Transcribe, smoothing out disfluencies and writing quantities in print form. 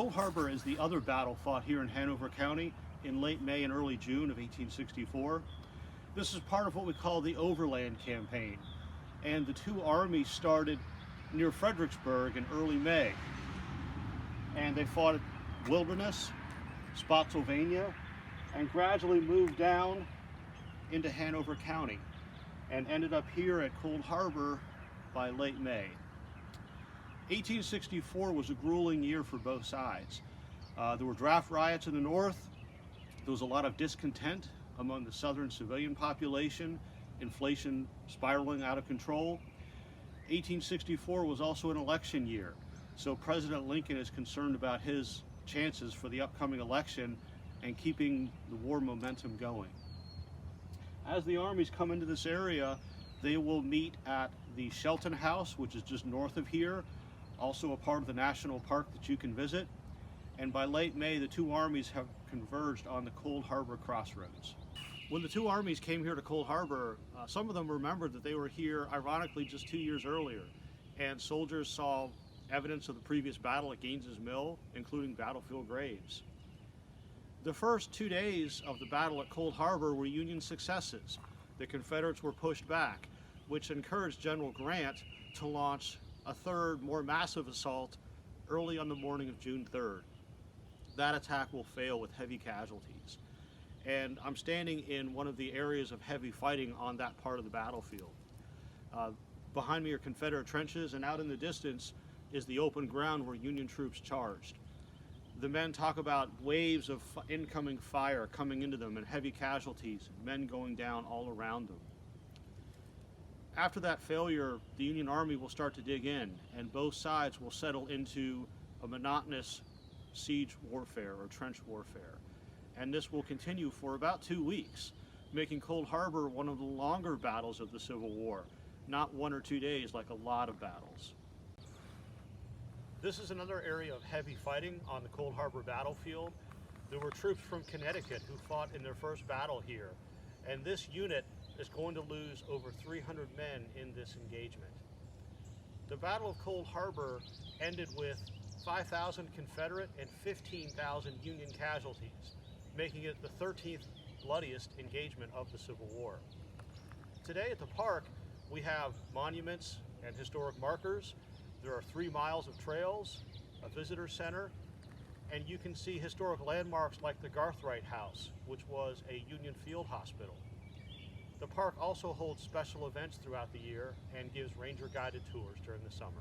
Cold Harbor is the other battle fought here in Hanover County in late May and early June of 1864. This is part of what we call the Overland Campaign, and the two armies started near Fredericksburg in early May, and they fought at Wilderness, Spotsylvania, and gradually moved down into Hanover County and ended up here at Cold Harbor by late May. 1864 was a grueling year for both sides. There were draft riots in the north. There was a lot of discontent among the southern civilian population, inflation spiraling out of control. 1864 was also an election year, so President Lincoln is concerned about his chances for the upcoming election and keeping the war momentum going. As the armies come into this area, they will meet at the Shelton House, which is just north of here, also a part of the national park that you can visit. And by late May, the two armies have converged on the Cold Harbor crossroads. When the two armies came here to Cold Harbor, some of them remembered that they were here, ironically, just 2 years earlier, and soldiers saw evidence of the previous battle at Gaines's Mill, including battlefield graves. The first 2 days of the battle at Cold Harbor were Union successes. The Confederates were pushed back, which encouraged General Grant to launch a third, more massive assault early on the morning of June 3rd. That attack will fail with heavy casualties. And I'm standing in one of the areas of heavy fighting on that part of the battlefield. Behind me are Confederate trenches, and out in the distance is the open ground where Union troops charged. The men talk about waves of incoming fire coming into them and heavy casualties, men going down all around them. After that failure, the Union Army will start to dig in, and both sides will settle into a monotonous siege warfare or trench warfare. And this will continue for about 2 weeks, making Cold Harbor one of the longer battles of the Civil War, not 1 or 2 days like a lot of battles. This is another area of heavy fighting on the Cold Harbor battlefield. There were troops from Connecticut who fought in their first battle here, and this unit is going to lose over 300 men in this engagement. The Battle of Cold Harbor ended with 5,000 Confederate and 15,000 Union casualties, making it the 13th bloodiest engagement of the Civil War. Today at the park, we have monuments and historic markers. There are 3 miles of trails, a visitor center, and you can see historic landmarks like the Garthright House, which was a Union field hospital. The park also holds special events throughout the year and gives ranger-guided tours during the summer.